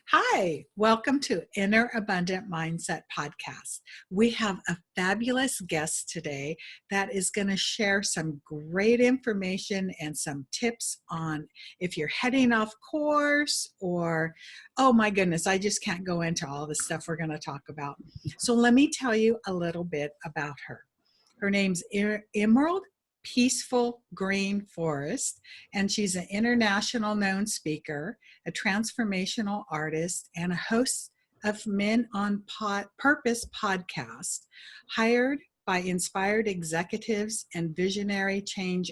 Hi, welcome to Inner Abundant Mindset Podcast. We have a fabulous guest today that is going to share some great information and some tips on if you're heading off course or, oh my goodness, I just can't go into all the stuff we're going to talk about. So let me tell you a little bit about her. Her name's Emerald Peaceful GreenForest, and she's an international known speaker, a transformational artist, and a host of Men on Purpose podcast, hired by inspired executives and visionary change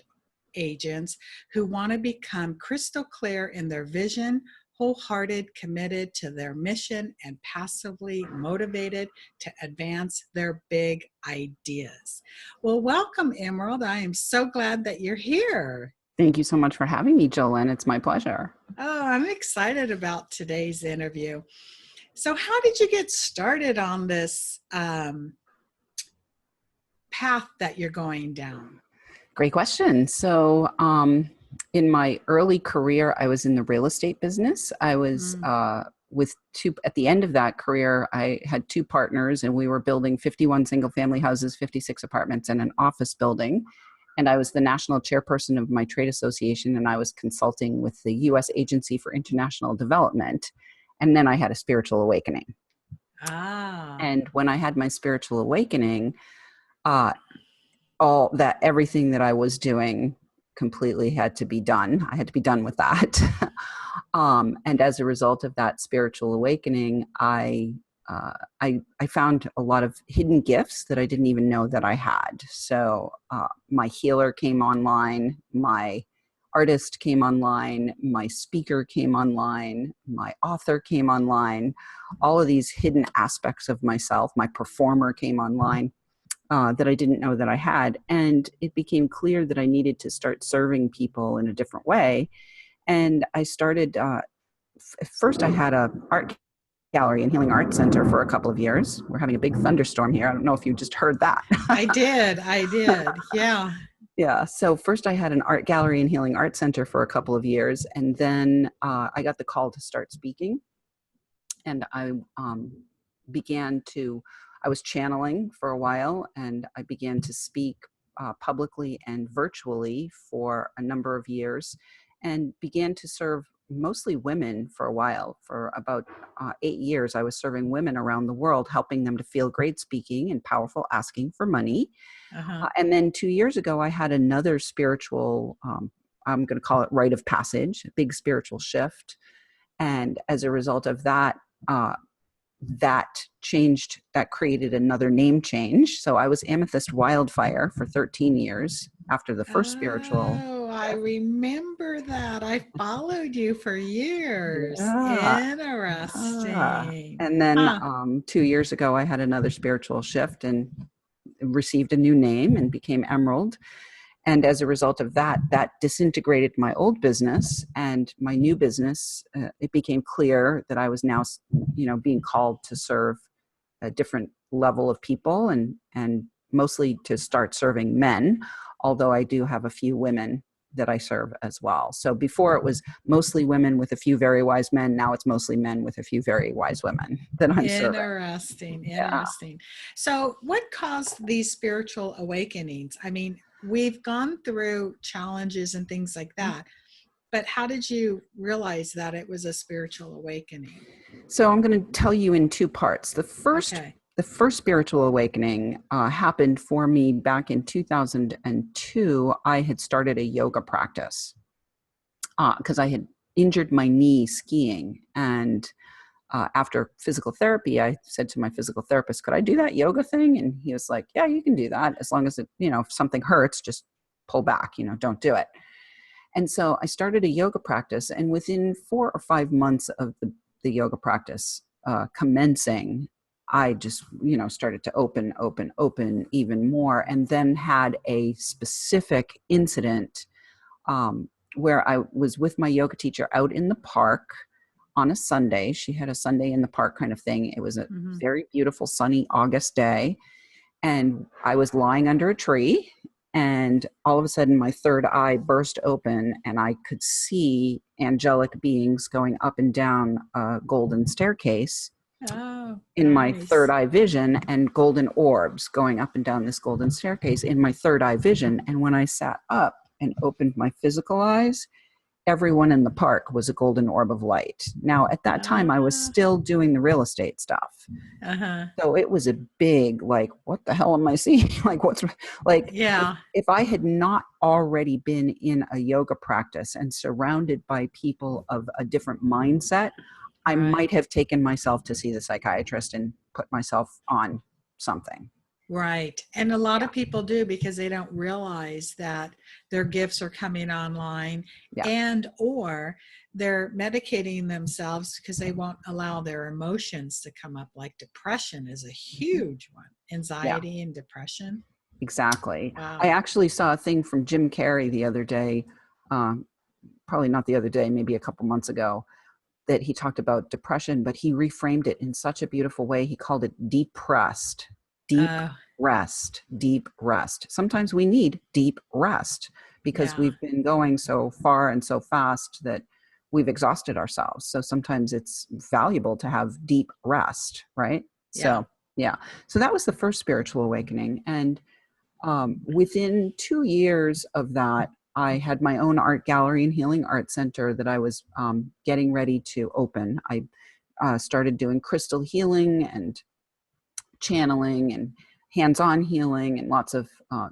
agents who want to become crystal clear in their vision, wholehearted, committed to their mission, and passively motivated to advance their big ideas. Well, welcome, Emerald. I am so glad that you're here. Thank you so much for having me, Jolene. It's my pleasure. Oh, I'm excited about today's interview. So how did you get started on this path that you're going down? Great question. So in my early career, I was in the real estate business. I was at the end of that career, I had two partners and we were building 51 single family houses, 56 apartments, and an office building. And I was the national chairperson of my trade association, and I was consulting with the U.S. Agency for International Development. And then I had a spiritual awakening. And when I had my spiritual awakening, everything that I was doing completely had to be done. I had to be done with that. And as a result of that spiritual awakening, I found a lot of hidden gifts that I didn't even know that I had. So my healer came online, my artist came online, my speaker came online, my author came online, all of these hidden aspects of myself, my performer came online. That I didn't know that I had. And it became clear that I needed to start serving people in a different way. And I started, first I had a art gallery and healing arts center for a couple of years. We're having a big thunderstorm here. I don't know if you just heard that. I did. Yeah. Yeah. So first I had an art gallery and healing arts center for a couple of years. And then I got the call to start speaking. And I was channeling for a while, and I began to speak publicly and virtually for a number of years, and began to serve mostly women for a while. For about 8 years, I was serving women around the world, helping them to feel great speaking and powerful asking for money. And then 2 years ago, I had another spiritual, I'm going to call it rite of passage, a big spiritual shift. And as a result of that, that created another name change. So I was Amethyst Wildfire for 13 years after the first spiritual. Oh, I remember that. I followed you for years. Yeah. Interesting. And then 2 years ago, I had another spiritual shift and received a new name and became Emerald. And as a result of that disintegrated my old business and my new business. It became clear that I was now, being called to serve a different level of people and mostly to start serving men, although I do have a few women that I serve as well. So before it was mostly women with a few very wise men. Now it's mostly men with a few very wise women that I'm serving. Interesting. Yeah. So what caused these spiritual awakenings? I mean, we've gone through challenges and things like that, but how did you realize that it was a spiritual awakening? So I'm going to tell you in two parts. The first spiritual awakening happened for me back in 2002. I had started a yoga practice because I had injured my knee skiing. And after physical therapy, I said to my physical therapist, could I do that yoga thing? And he was like, yeah, you can do that. As long as it, if something hurts, just pull back, don't do it. And so I started a yoga practice, and within 4 or 5 months of the yoga practice commencing, I just, started to open even more, and then had a specific incident where I was with my yoga teacher out in the park on a Sunday. She had a Sunday in the park kind of thing. It was a very beautiful sunny August day, and I was lying under a tree, And all of a sudden, my third eye burst open, and I could see angelic beings going up and down a golden staircase Oh, in my third nice. eye vision, and golden orbs going up and down this golden staircase in my third eye vision. And when I sat up and opened my physical eyes, everyone in the park was a golden orb of light. Now, at that time, I was Ah, still doing the real estate stuff. uh-huh. So it was a big, like, what the hell am I seeing? Like, what's like, Yeah, if I had not already been in a yoga practice and surrounded by people of a different mindset, I right. might have taken myself to see the psychiatrist and put myself on something. Right. And a lot Yeah. of people do because they don't realize that their gifts are coming online, Yeah. and or they're medicating themselves because they won't allow their emotions to come up. Like depression is a huge one. Yeah. Anxiety and depression. Exactly. I Wow. actually saw a thing from Jim Carey the other day, um, probably not the other day, maybe a couple months ago, that he talked about depression, but he reframed it in such a beautiful way. He called it depressed, deep Uh, rest, deep rest. Sometimes we need deep rest because yeah. we've been going so far and so fast that we've exhausted ourselves. So sometimes it's valuable to have deep rest, right? Yeah. So, yeah. So that was the first spiritual awakening. And within 2 years of that, I had my own art gallery and healing art center that I was getting ready to open. I started doing crystal healing and channeling and hands-on healing and lots of,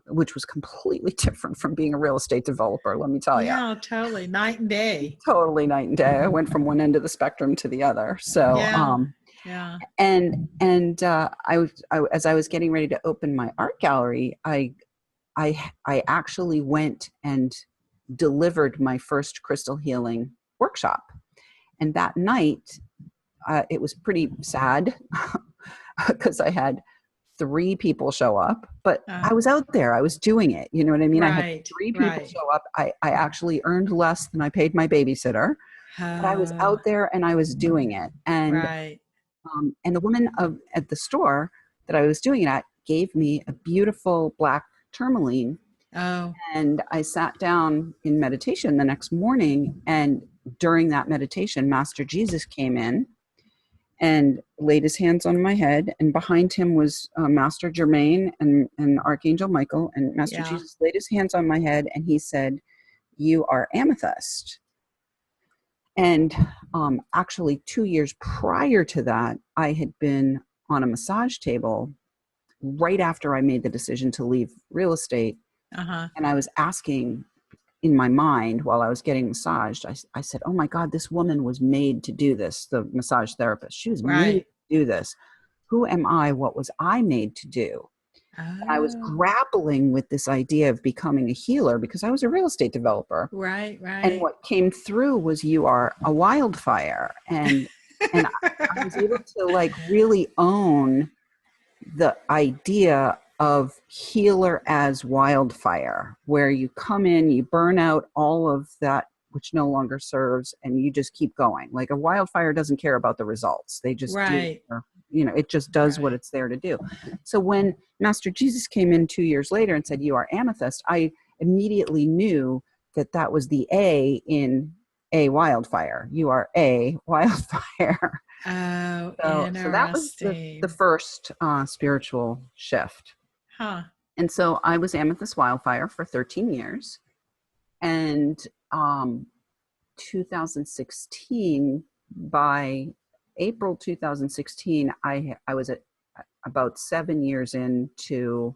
which was completely different from being a real estate developer, let me tell you. Yeah, totally. Night and day. Totally night and day. I went from one end of the spectrum to the other. So, Yeah. Yeah. as I was getting ready to open my art gallery, I actually went and delivered my first crystal healing workshop. And that night, it was pretty sad because I had 3 people show up, but Uh, I was out there. I was doing it. You know what I mean? I had right. 3 people Right. show up. I actually earned less than I paid my babysitter, but I was Oh, out there and I was doing it. right. And the woman at the store that I was doing it at gave me a beautiful black tourmaline. Oh, And I sat down in meditation the next morning. And during that meditation, Master Jesus came in and laid his hands on my head. And behind him was Master Germain and Archangel Michael. And Master yeah. Jesus laid his hands on my head and he said, "You are amethyst." And actually, 2 years prior to that, I had been on a massage table right after I made the decision to leave real estate. Uh-huh. And I was asking in my mind while I was getting massaged, I said, "Oh my God, this woman was made to do this," the massage therapist. She was made Right. to do this. Who am I? What was I made to do? And I was Oh, grappling with this idea of becoming a healer because I was a real estate developer. right, And right. what came through was, "You are a wildfire." And I was able to like really own the idea of healer as wildfire, where you come in, you burn out all of that which no longer serves, and you just keep going. Like a wildfire doesn't care about the results. They just do, Right, or, it just does what right. it's there to do. So when Master Jesus came in 2 years later and said, "You are amethyst," I immediately knew that that was the A in a wildfire. You are a wildfire. Oh, So that was the interesting. first spiritual shift. Huh. And so I was Amethyst Wildfire for 13 years. And 2016, by April 2016, I was at about 7 years into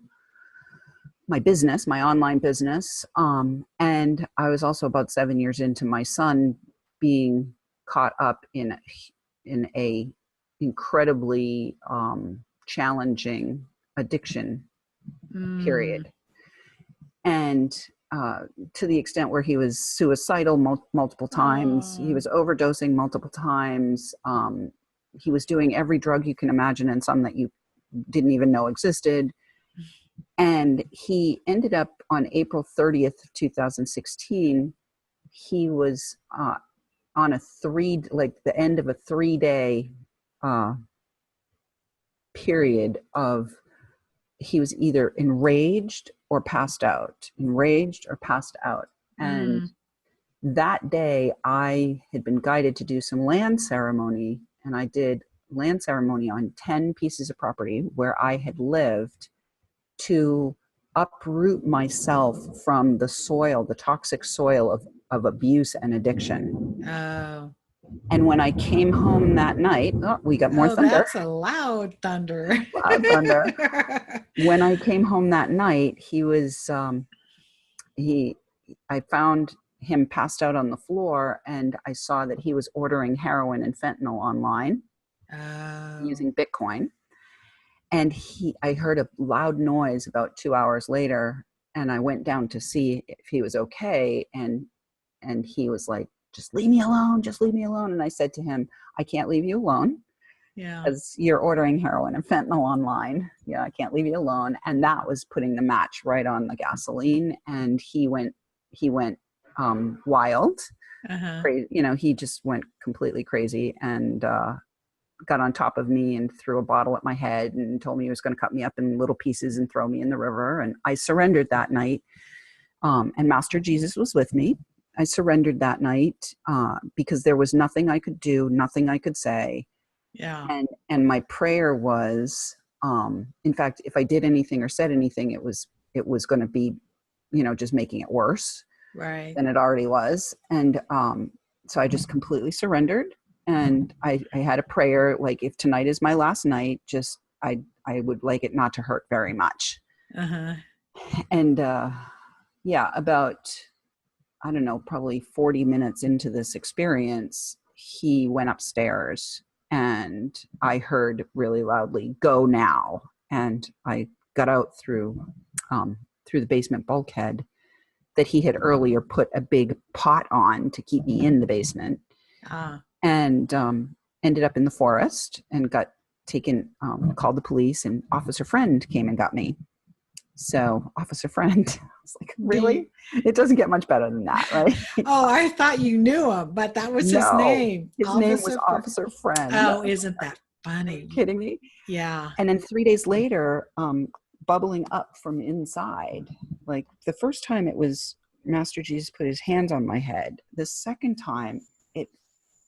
my business, my online business. And I was also about 7 years into my son being caught up in a incredibly challenging addiction Mm. period. And to the extent where he was suicidal multiple times, he Oh, was overdosing multiple times. He was doing every drug you can imagine and some that you didn't even know existed. And he ended up on April 30th, 2016. He was on the end of a 3-day uh, period of, he was either enraged or passed out, enraged or passed out. And that day I had been guided to do some land ceremony, and I did land ceremony on 10 pieces of property where I had lived to uproot myself from the soil, the toxic soil of abuse and addiction. Oh. And when I came home that night, we got more thunder. That's a loud thunder. Loud thunder. When I came home that night, he was, I found him passed out on the floor, and I saw that he was ordering heroin and fentanyl online using Bitcoin. And I heard a loud noise about 2 hours later, and I went down to see if he was okay. And he was like, just leave me alone, just leave me alone. And I said to him, I can't leave you alone. Yeah. Because you're ordering heroin and fentanyl online. Yeah, I can't leave you alone. And that was putting the match right on the gasoline. And he went wild. Crazy, he just went completely crazy, and got on top of me and threw a bottle at my head and told me he was going to cut me up in little pieces and throw me in the river. And I surrendered that night. And Master Jesus was with me. I surrendered that night because there was nothing I could do, nothing I could say. Yeah. And my prayer was, in fact, if I did anything or said anything, it was going to be, just making it worse than it already was. And so I just completely surrendered. And I had a prayer, like, if tonight is my last night, just I would like it not to hurt very much. And about, I don't know, probably 40 minutes into this experience, he went upstairs, and I heard really loudly, "Go now." And I got out through the basement bulkhead that he had earlier put a big pot on to keep me in the basement. And ended up in the forest and got taken, called the police, and Officer Friend came and got me. So Officer Friend, I was like, really? It doesn't get much better than that, right? I thought you knew him, but that was his name. His name was Officer Friend. Oh, isn't that funny? Are you kidding me? Yeah. And then 3 days later, bubbling up from inside, like the first time it was Master Jesus put his hands on my head. The second time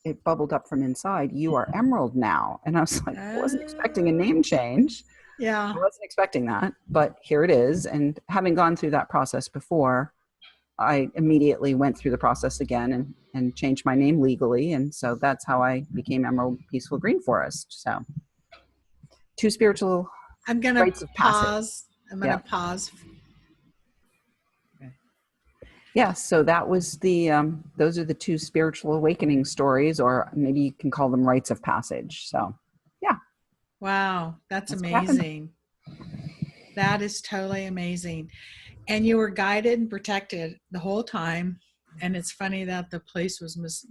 it bubbled up from inside, "You are Emerald now." And I was like, I wasn't expecting a name change. Yeah. I wasn't expecting that, but here it is. And having gone through that process before, I immediately went through the process again and changed my name legally. And so that's how I became Emerald Peaceful GreenForest. So 2 spiritual rites of passage. I'm going to pause. Yeah, so that was those are the 2 spiritual awakening stories, or maybe you can call them rites of passage. So, yeah. Wow, that's amazing. That is totally amazing. And you were guided and protected the whole time. And it's funny that the police was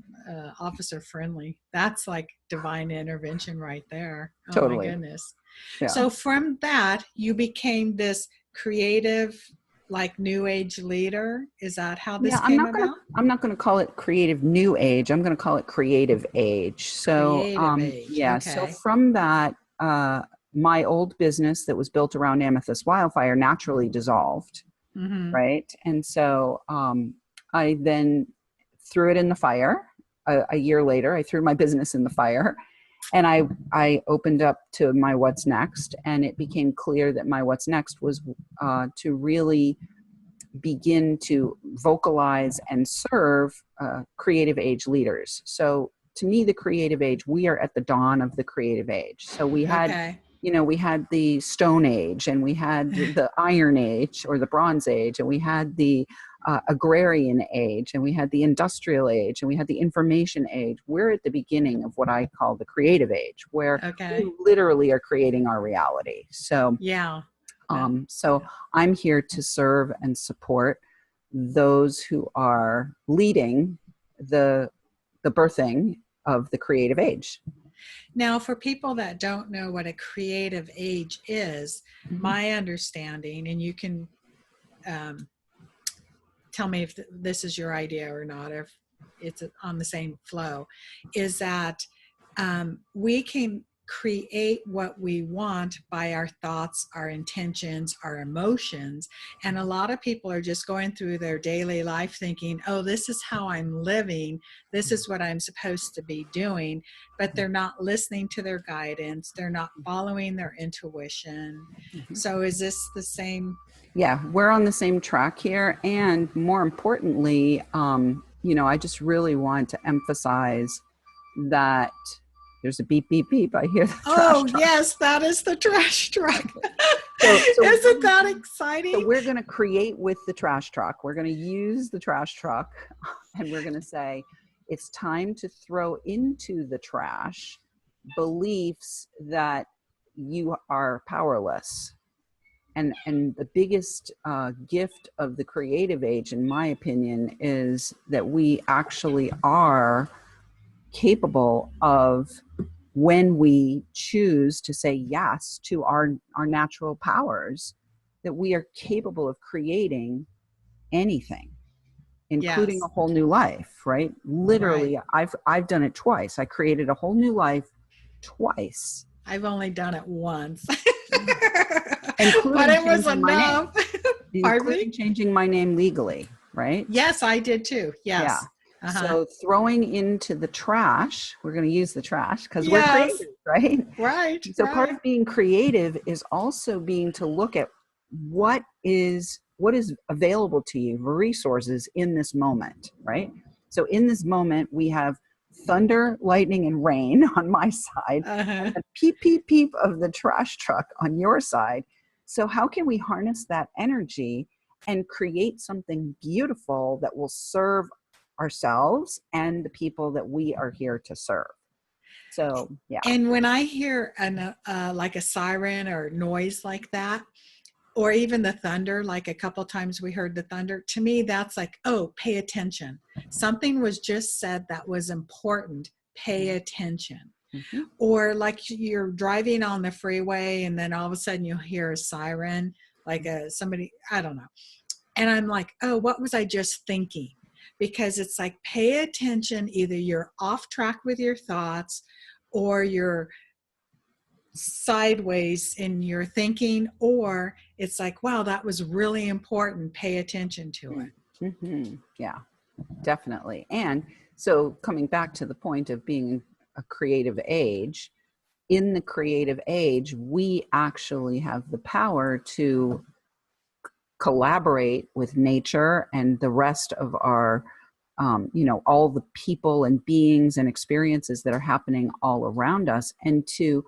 officer friendly. That's like divine intervention right there. Oh, totally. My goodness. Yeah. So from that, you became this creative, like, new age leader. Is that how this came about? I'm not going to call it creative new age. I'm going to call it creative age. So, Okay. So from that, my old business that was built around amethyst wildfire naturally dissolved. Right. And so, I then threw it in the fire. A year later, I threw my business in the fire, and I opened up to my what's next. And it became clear that my what's next was to really begin to vocalize and serve creative age leaders. So to me, the creative age, we are at the dawn of the creative age. So we had, we had the Stone Age, and we had the Iron Age or the Bronze Age, and we had the agrarian age, and we had the industrial age, and we had the information age. We're at the beginning of what I call the creative age, where we literally are creating our reality. So so I'm here to serve and support those who are leading the birthing of the creative age. Now, for people that don't know what a creative age is, my understanding, and you can tell me if this is your idea or not, or if it's on the same flow, is that we can create what we want by our thoughts, our intentions, our emotions. And a lot of people are just going through their daily life thinking, oh, this is how I'm living. This is what I'm supposed to be doing. But they're not listening to their guidance. They're not following their intuition. So is this the same? Yeah, we're on the same track here. And more importantly, I just really want to emphasize that there's a beep, beep, beep. I hear the trash Oh, truck. yes, that is the trash truck. So Isn't that exciting? So we're going to create with the trash truck. We're going to use the trash truck and we're going to say, it's time to throw into the trash beliefs that you are powerless. And the biggest gift of the creative age, in my opinion, is that we actually are capable of, when we choose to say yes to our natural powers, that we are capable of creating anything, including Yes. a whole new life, right? Literally, Right. I've done it twice. I created a whole new life twice. I've only done it once. Including But it was changing my name. enough. Pardon Including me? changing my name legally, right? Yes, I did too. Yeah. Yes. Uh-huh. So throwing into the trash, we're going to use the trash because we're Yes. creative, right? Right. So part of being creative is also being to look at what is available to you, resources in this moment, right? So in this moment, we have thunder, lightning, and rain on my side, Uh-huh. and the peep, peep, peep of the trash truck on your side. So how can we harness that energy and create something beautiful that will serve ourselves and the people that we are here to serve? So, yeah. And when I hear like a siren or noise like that, or even the thunder, like a couple times we heard the thunder, to me, that's like, oh, pay attention. Something was just said that was important. Pay attention. Mm-hmm. Or like you're driving on the freeway and then all of a sudden you hear a siren, like somebody, I don't know. And I'm like, oh, what was I just thinking? Because it's like, pay attention. Either you're off track with your thoughts or you're sideways in your thinking, or it's like, wow, that was really important. Pay attention to it. Mm-hmm. Yeah, definitely. And so coming back to the point of being a creative age, in the creative age, we actually have the power to collaborate with nature and the rest of our, all the people and beings and experiences that are happening all around us, and to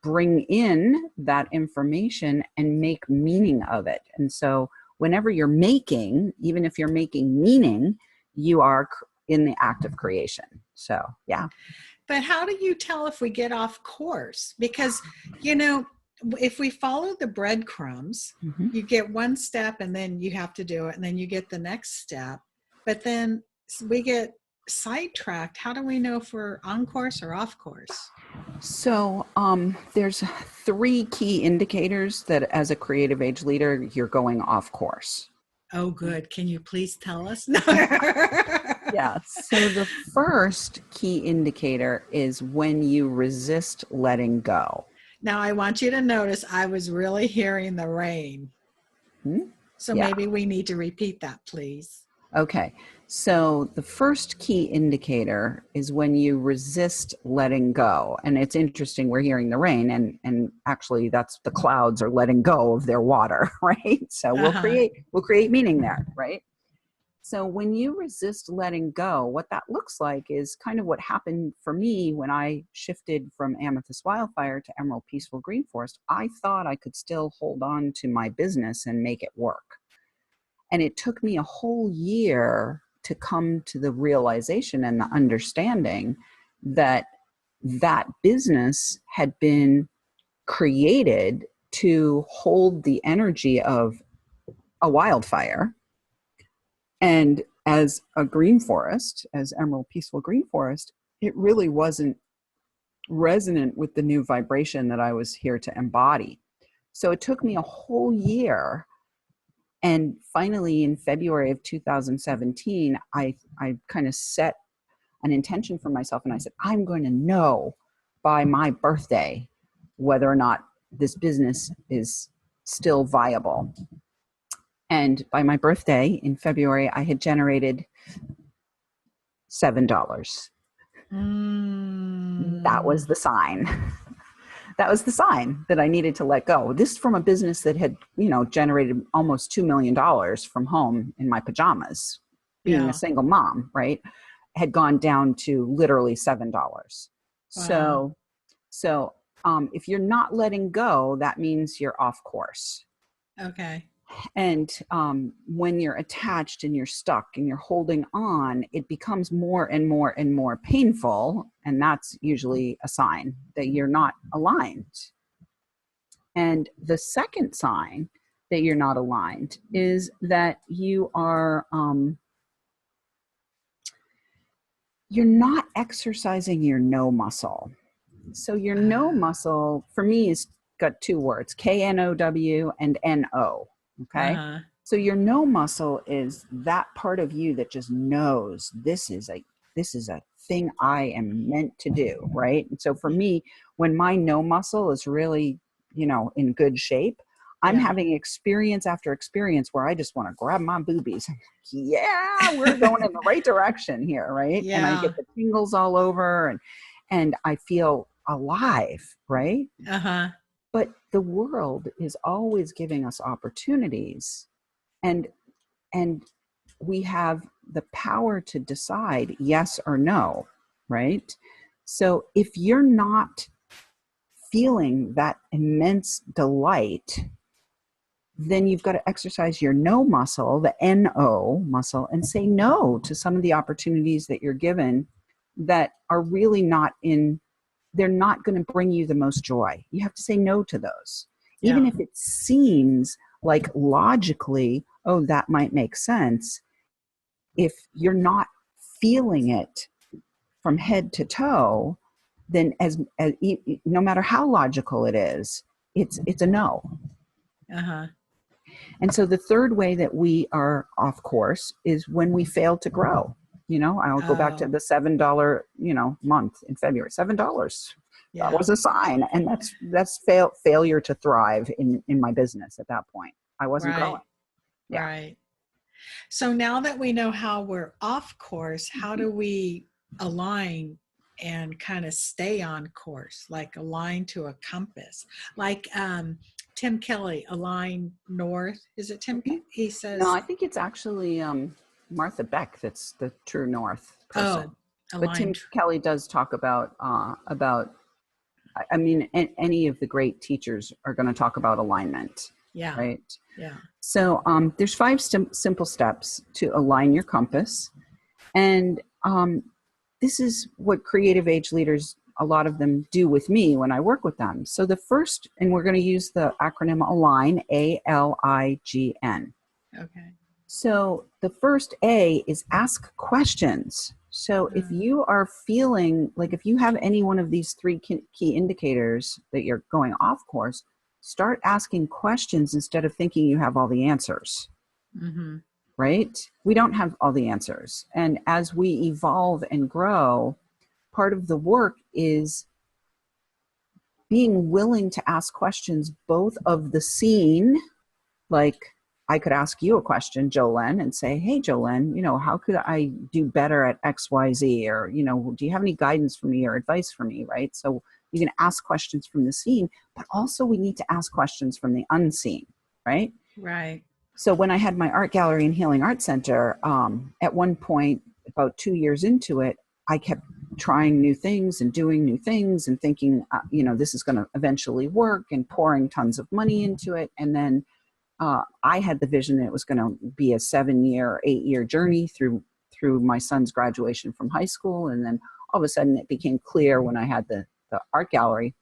bring in that information and make meaning of it. And so whenever you're making, even if you're making meaning, you are in the act of creation. So, yeah. But how do you tell if we get off course? Because, if we follow the breadcrumbs, Mm-hmm. you get one step and then you have to do it, and then you get the next step. But then we get sidetracked. How do we know if we're on course or off course? So there's 3 key indicators that as a creative age leader, you're going off course. Oh, good. Can you please tell us? Yeah. So the first key indicator is when you resist letting go. Now, I want you to notice I was really hearing the rain. So Yeah. maybe we need to repeat that, please. Okay. So the first key indicator is when you resist letting go. And it's interesting, we're hearing the rain, and actually that's the clouds are letting go of their water, right? So we'll create meaning there, right? So when you resist letting go, what that looks like is kind of what happened for me when I shifted from Amethyst Wildfire to Emerald Peaceful Green Forest. I thought I could still hold on to my business and make it work. And it took me a whole year to come to the realization and the understanding that that business had been created to hold the energy of a wildfire. And as a green forest, as Emerald Peaceful Green Forest, it really wasn't resonant with the new vibration that I was here to embody. So it took me a whole year. And finally, in February of 2017, I kind of set an intention for myself. And I said, I'm going to know by my birthday whether or not this business is still viable. And by my birthday in February, I had generated $7. That was the sign. That was the sign that I needed to let go. This from a business that had, generated almost $2 million from home in my pajamas, being a single mom, right? Had gone down to literally $7. Wow. So if you're not letting go, that means you're off course. Okay. And when you're attached and you're stuck and you're holding on, it becomes more and more and more painful. And that's usually a sign that you're not aligned. And the second sign that you're not aligned is that you are, you're not exercising your no muscle. So your no muscle for me is got two words, K-N-O-W and N-O. Okay. So your no muscle is that part of you that just knows this is a thing I am meant to do. Right. And so for me, when my no muscle is really, in good shape, I'm having experience after experience where I just want to grab my boobies. I'm like, yeah, we're going in the right direction here. Right. And I get the tingles all over and I feel alive. Right. But the world is always giving us opportunities and we have the power to decide yes or no, right? So if you're not feeling that immense delight, then you've got to exercise your no muscle, the N-O muscle, and say no to some of the opportunities that you're given that are really they're not going to bring you the most joy. You have to say no to those. Even if it seems like logically, oh, that might make sense. If you're not feeling it from head to toe, then as no matter how logical it is, it's a no. And so the third way that we are off course is when we fail to grow. I'll go back to the $7, month in February, $7. That was a sign. And that's failure to thrive in my business at that point. I wasn't growing. Yeah. Right. So now that we know how we're off course, how do we align and kind of stay on course, like align to a compass? Like Tim Kelly, align north. Is it Tim? He says. No, I think it's actually Martha Beck that's the true north person. But Tim Kelly does talk about any of the great teachers are going to talk about alignment. Yeah. Right. Yeah. So there's 5 simple steps to align your compass. And this is what creative age leaders, a lot of them do with me when I work with them. So the first, and we're going to use the acronym ALIGN, A-L-I-G-N. Okay. So the first A is ask questions. So if you are feeling like if you have any one of these 3 key indicators that you're going off course, start asking questions instead of thinking you have all the answers. Right? We don't have all the answers. And as we evolve and grow, part of the work is being willing to ask questions both of the scene, like I could ask you a question, Jolene, and say, hey, Jolene, how could I do better at X, Y, Z? Or, do you have any guidance for me or advice for me, right? So you can ask questions from the scene, but also we need to ask questions from the unseen, right? Right. So when I had my art gallery and healing art center, at one point, about 2 years into it, I kept trying new things and doing new things and thinking, this is going to eventually work and pouring tons of money into it. And then I had the vision that it was going to be a 7-year, 8-year journey through my son's graduation from high school. And then all of a sudden it became clear when I had the art gallery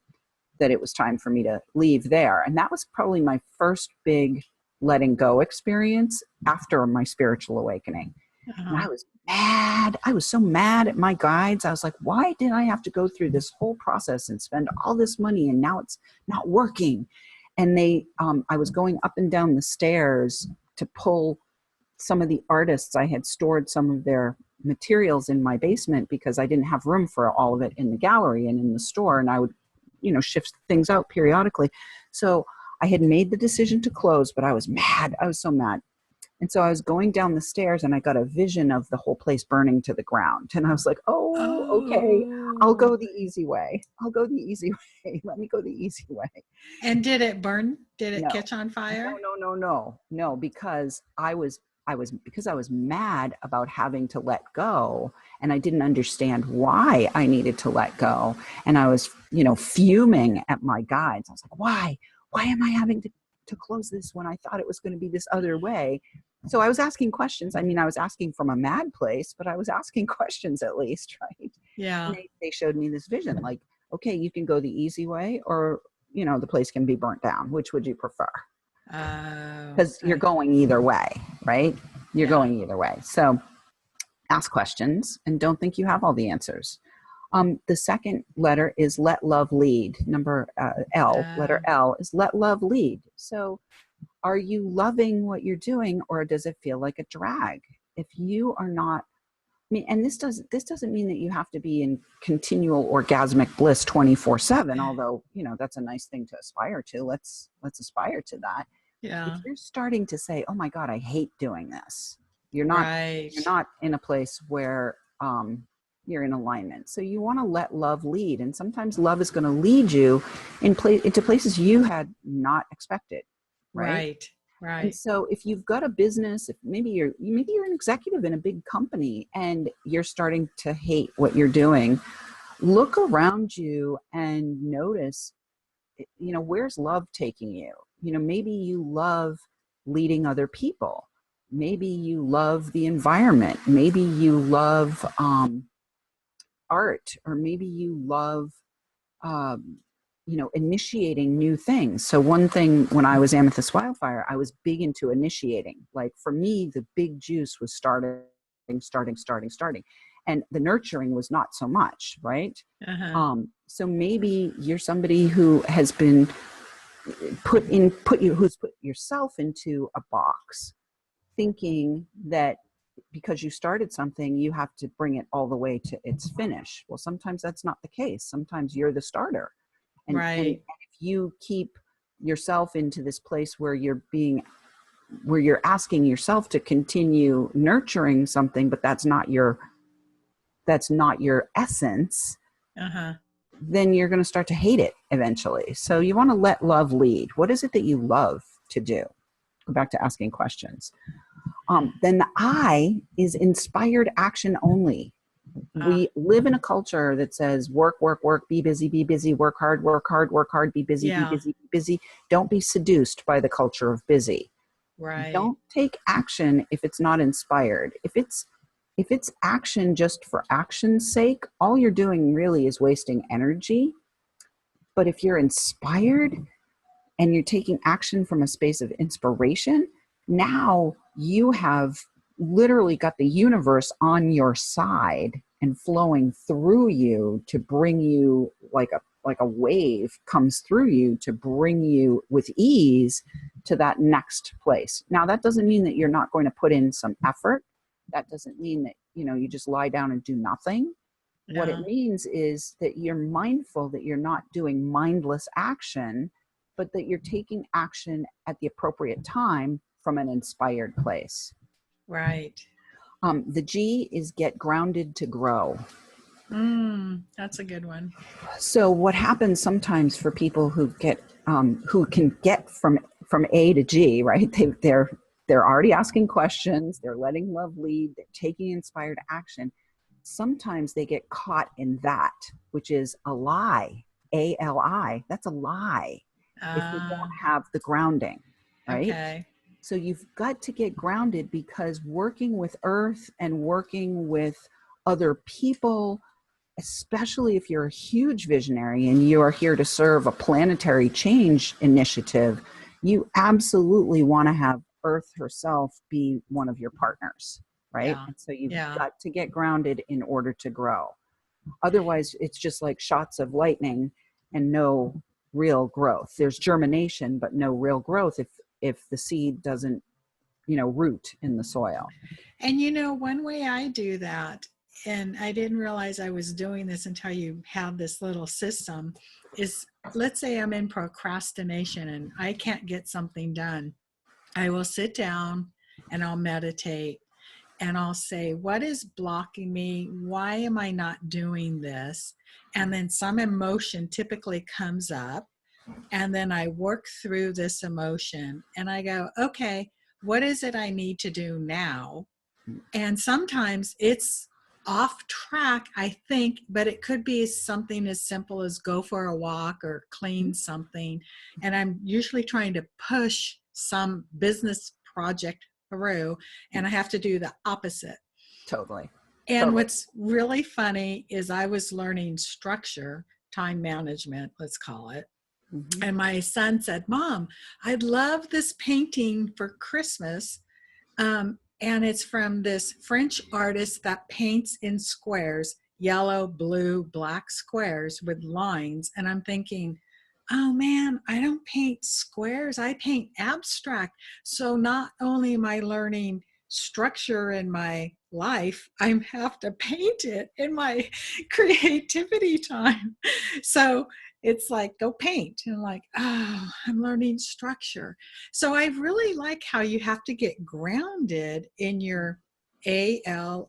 that it was time for me to leave there. And that was probably my first big letting go experience after my spiritual awakening. And I was mad. I was so mad at my guides. I was like, why did I have to go through this whole process and spend all this money and now it's not working? And I was going up and down the stairs to pull some of the artists. I had stored some of their materials in my basement because I didn't have room for all of it in the gallery and in the store. And I would, shift things out periodically. So I had made the decision to close, but I was mad. I was so mad. And so I was going down the stairs and I got a vision of the whole place burning to the ground. And I was like, oh, okay, I'll Oh. go the easy way. I'll go the easy way. Let me go the easy way. And did it burn? Did it No, catch on fire? no, because because I was mad about having to let go, and I didn't understand why I needed to let go. And I was, fuming at my guides. I was like, why am I having to close this when I thought it was going to be this other way? So I was asking questions. I mean, I was asking from a mad place, but I was asking questions at least, right? Yeah. And they showed me this vision, like, okay, you can go the easy way, or, the place can be burnt down. Which would you prefer? Because you're going either way, right? You're going either way. So ask questions and don't think you have all the answers. The second letter is let love lead. Number L, letter L, is let love lead. So are you loving what you're doing, or does it feel like a drag? If you are not, and this doesn't mean that you have to be in continual orgasmic bliss 24/7, although, that's a nice thing to aspire to. Let's aspire to that. Yeah. If you're starting to say, oh my God, I hate doing this, you're not in a place where you're in alignment. So you want to let love lead. And sometimes love is going to lead you into places you had not expected. Right. And so if you've got a business, if maybe you're an executive in a big company and you're starting to hate what you're doing, look around you and notice, where's love taking you? Maybe you love leading other people. Maybe you love the environment. Maybe you love art, or maybe you love initiating new things. So one thing, when I was Amethyst Wildfire, I was big into initiating. Like for me, the big juice was starting. And the nurturing was not so much, right? So maybe you're somebody who has been who's put yourself into a box, thinking that because you started something, you have to bring it all the way to its finish. Well, sometimes that's not the case. Sometimes you're the starter. And if you keep yourself into this place where you're asking yourself to continue nurturing something, but that's not your essence, then you're going to start to hate it eventually. So you want to let love lead. What is it that you love to do? Go back to asking questions. Then the I is inspired action only. We live in a culture that says work, work, work, be busy, work hard, be busy, be busy, be busy. Don't be seduced by the culture of busy. Don't take action if it's not inspired. If it's action just for action's sake, all you're doing really is wasting energy. But if you're inspired and you're taking action from a space of inspiration, now you have literally got the universe on your side and flowing through you to bring you, like a wave comes through you to bring you with ease to that next place. Now, that doesn't mean that you're not going to put in some effort. That doesn't mean that, you just lie down and do nothing. What it means is that you're mindful that you're not doing mindless action, but that you're taking action at the appropriate time from an inspired place. The G is get grounded to grow. That's a good one. So what happens sometimes for people who can get from A to G, right? They're already asking questions. They're letting love lead. They're taking inspired action. Sometimes they get caught in that, which is a lie. A-L-I. That's a lie. If you don't have the grounding, right? Okay. So you've got to get grounded, because working with earth and working with other people, especially if you're a huge visionary and you are here to serve a planetary change initiative, you absolutely want to have Earth herself be one of your partners, right? And so you've got to get grounded in order to grow. Otherwise, it's just like shots of lightning and no real growth. There's germination, but no real growth if the seed doesn't root in the soil. And one way I do that, and I didn't realize I was doing this until you have this little system, is let's say I'm in procrastination and I can't get something done. I will sit down and I'll meditate and I'll say, what is blocking me? Why am I not doing this? And then some emotion typically comes up. And then I work through this emotion and I go, okay, what is it I need to do now? And sometimes it's off track, I think, but it could be something as simple as go for a walk or clean something. And I'm usually trying to push some business project through, and I have to do the opposite. Totally. And what's really funny is I was learning structure, time management, let's call it. Mm-hmm. And my son said, Mom, I'd love this painting for Christmas. And it's from this French artist that paints in squares, yellow, blue, black squares with lines. And I'm thinking, oh man, I don't paint squares, I paint abstract. So not only am I learning structure in my life, I have to paint it in my creativity time. So it's like, go paint. And I'm like, oh, I'm learning structure. So I really like how you have to get grounded in your ALIG.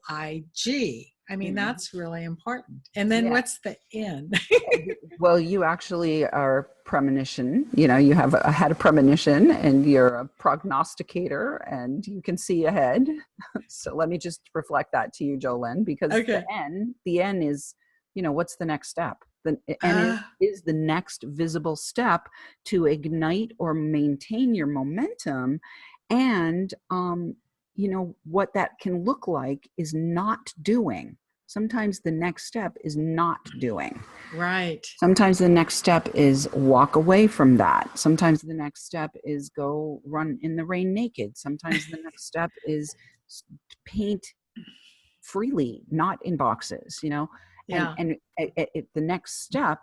I mean, that's really important. And then what's the N? Well, you actually are premonition. You have had a premonition and you're a prognosticator and you can see ahead. So let me just reflect that to you, Jolene, because the N is, what's the next step? The N is the next visible step to ignite or maintain your momentum. And, what that can look like is not doing. Sometimes the next step is not doing. Right. Sometimes the next step is walk away from that. Sometimes the next step is go run in the rain naked. Sometimes the next step is paint freely, not in boxes, Yeah. And the next step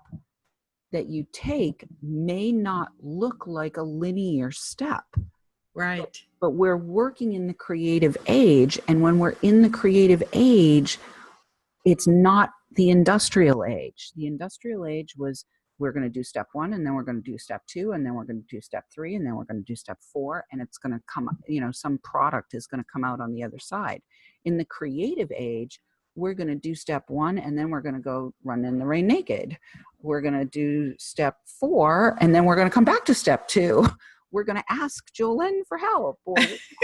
that you take may not look like a linear step. Right. But we're working in the creative age. And when we're in the creative age, it's not the industrial age. The industrial age was, we're going to do step 1, and then we're going to do step 2, and then we're going to do step 3, and then we're going to do step 4, and it's going to come, some product is going to come out on the other side. In the creative age, we're going to do step 1, and then we're going to go run in the rain naked. We're going to do step 4, and then we're going to come back to step 2. We're going to ask Jolene for help, or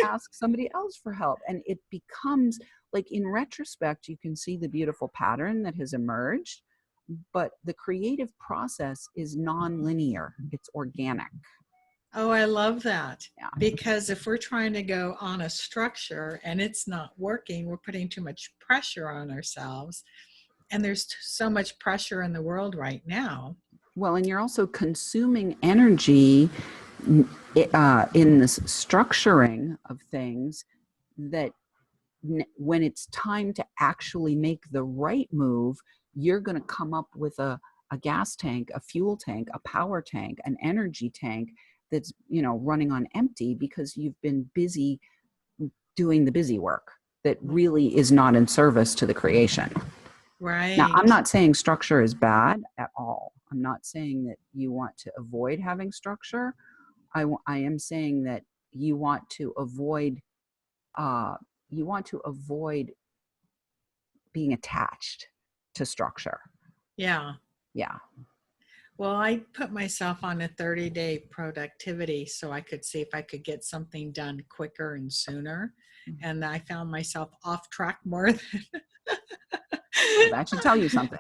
ask somebody else for help. And it becomes like, in retrospect, you can see the beautiful pattern that has emerged, but the creative process is non-linear. It's organic. Oh, I love that. Yeah. Because if we're trying to go on a structure and it's not working, we're putting too much pressure on ourselves. And there's so much pressure in the world right now. Well, and you're also consuming energy in this structuring of things that when it's time to actually make the right move, you're going to come up with a gas tank, a fuel tank, a power tank, an energy tank that's, running on empty because you've been busy doing the busy work that really is not in service to the creation. Right. Now, I'm not saying structure is bad at all. I'm not saying that you want to avoid having structure. I am saying that you want to avoid being attached to structure. Yeah. Yeah. Well, I put myself on a 30-day productivity so I could see if I could get something done quicker and sooner. Mm-hmm. And I found myself off track more than that should tell you something.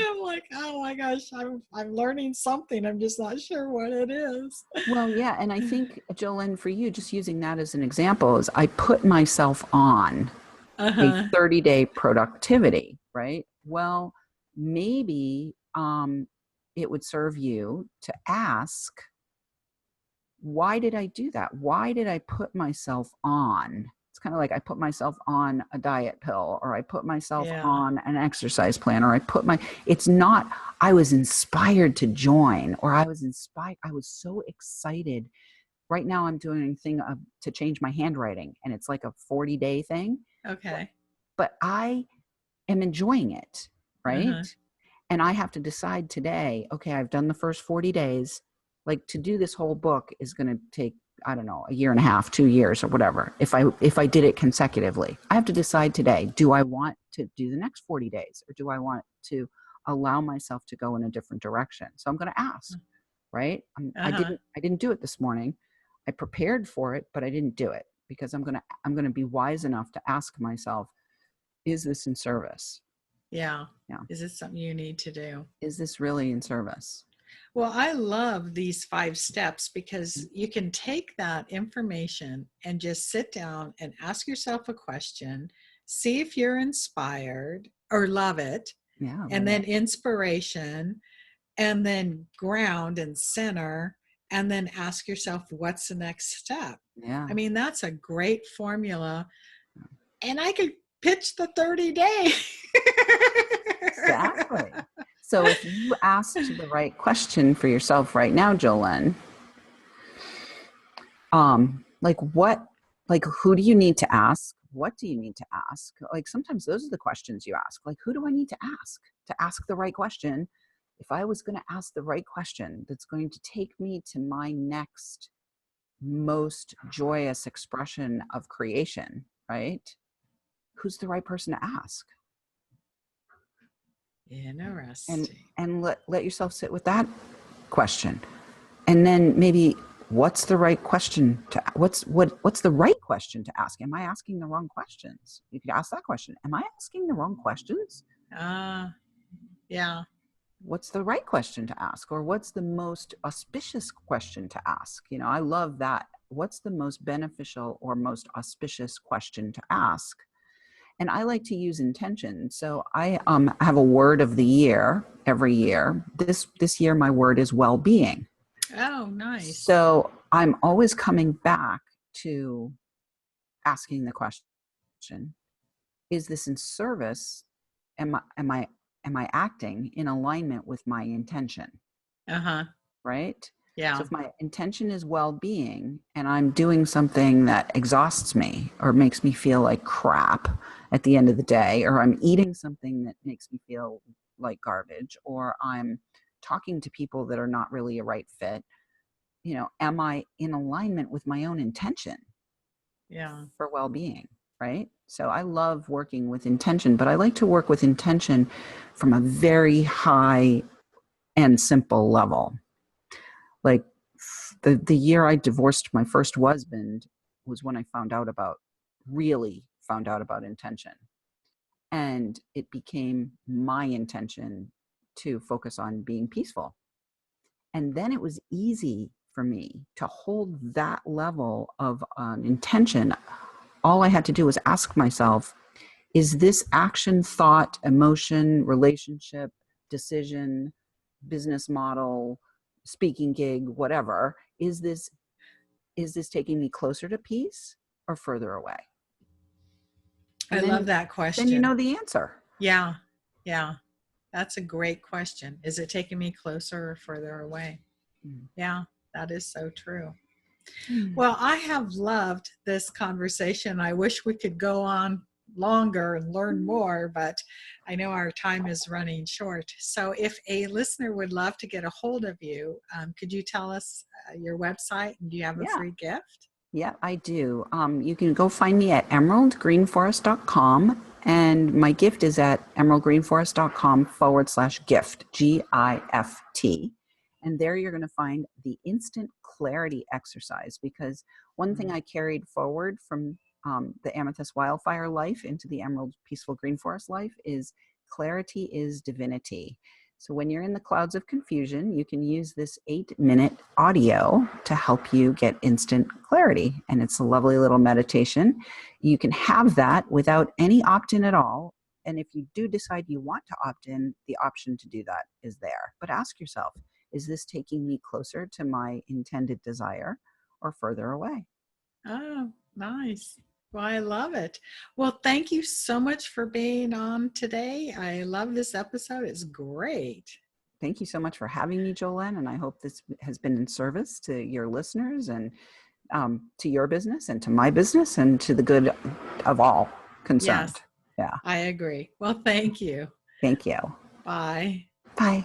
I'm like, oh my gosh, I'm learning something. I'm just not sure what it is. Well, yeah. And I think, Jolene, for you, just using that as an example, is I put myself on a 30-day productivity, right? Well, maybe it would serve you to ask, why did I do that? Why did I put myself on? It's kind of like I put myself on a diet pill, or I put myself on an exercise plan, or it's not, I was inspired to join, or I was so excited right now I'm doing a thing to change my handwriting, and it's like a 40-day thing. Okay. But I am enjoying it, Uh-huh. right? And I have to decide today, okay, I've done the first 40 days. Like, to do this whole book is going to take, I don't know, a year and a half, 2 years or whatever. If I did it consecutively, I have to decide today, do I want to do the next 40 days, or do I want to allow myself to go in a different direction? So I'm going to ask, right? I Uh-huh. didn't do it this morning. I prepared for it, but I didn't do it because I'm going to be wise enough to ask myself, is this in service? Yeah. Yeah. Is it something you need to do? Is this really in service? Well, I love these 5 steps because you can take that information and just sit down and ask yourself a question, see if you're inspired or love it, Yeah. and then inspiration, and then ground and center, and then ask yourself, what's the next step? Yeah. I mean, that's a great formula. And I could pitch the 30-day. Exactly. So if you asked the right question for yourself right now, Jolene, like who do you need to ask? What do you need to ask? Like, sometimes those are the questions you ask. Like, who do I need to ask the right question? If I was going to ask the right question that's going to take me to my next most joyous expression of creation, right? Who's the right person to ask? Interesting. And let yourself sit with that question. And then maybe, what's the right question to what's the right question to ask? Am I asking the wrong questions? You could ask that question. Am I asking the wrong questions? Yeah. What's the right question to ask? Or what's the most auspicious question to ask? You know, I love that. What's the most beneficial or most auspicious question to ask? And I like to use intention. So I have a word of the year every year. This year, my word is well-being. Oh, nice. So I'm always coming back to asking the question, is this in service? Am I acting in alignment with my intention? Uh-huh. Right? Yeah. So if my intention is well-being and I'm doing something that exhausts me or makes me feel like crap at the end of the day, or I'm eating something that makes me feel like garbage, or I'm talking to people that are not really a right fit, you know, am I in alignment with my own intention for well-being, right? So I love working with intention, but I like to work with intention from a very high and simple level. Like, the year I divorced my first husband was when I really found out about intention. And it became my intention to focus on being peaceful. And then it was easy for me to hold that level of intention. All I had to do was ask myself, is this action, thought, emotion, relationship, decision, business model, speaking gig, whatever, is this taking me closer to peace or further away? And I love that question. Then you know the answer. Yeah. Yeah. That's a great question. Is it taking me closer or further away? Yeah, that is so true. Well, I have loved this conversation. I wish we could go on longer and learn more, but I know our time is running short. So if a listener would love to get a hold of you, could you tell us your website, and do you have a free gift? Yeah, I do. You can go find me at emeraldgreenforest.com, and my gift is at emeraldgreenforest.com/gift, GIFT. And there you're going to find the instant clarity exercise, because one thing I carried forward from the amethyst wildfire life into the emerald peaceful green forest life is clarity is divinity. So when you're in the clouds of confusion, you can use this 8-minute audio to help you get instant clarity. And it's a lovely little meditation. You can have that without any opt-in at all. And if you do decide you want to opt in, the option to do that is there. But ask yourself, is this taking me closer to my intended desire or further away? Oh, nice. Well, I love it. Well, thank you so much for being on today. I love this episode. It's great. Thank you so much for having me, Jolene. And I hope this has been in service to your listeners and to your business and to my business and to the good of all concerned. Yes, Yeah. I agree. Well, thank you. Thank you. Bye. Bye.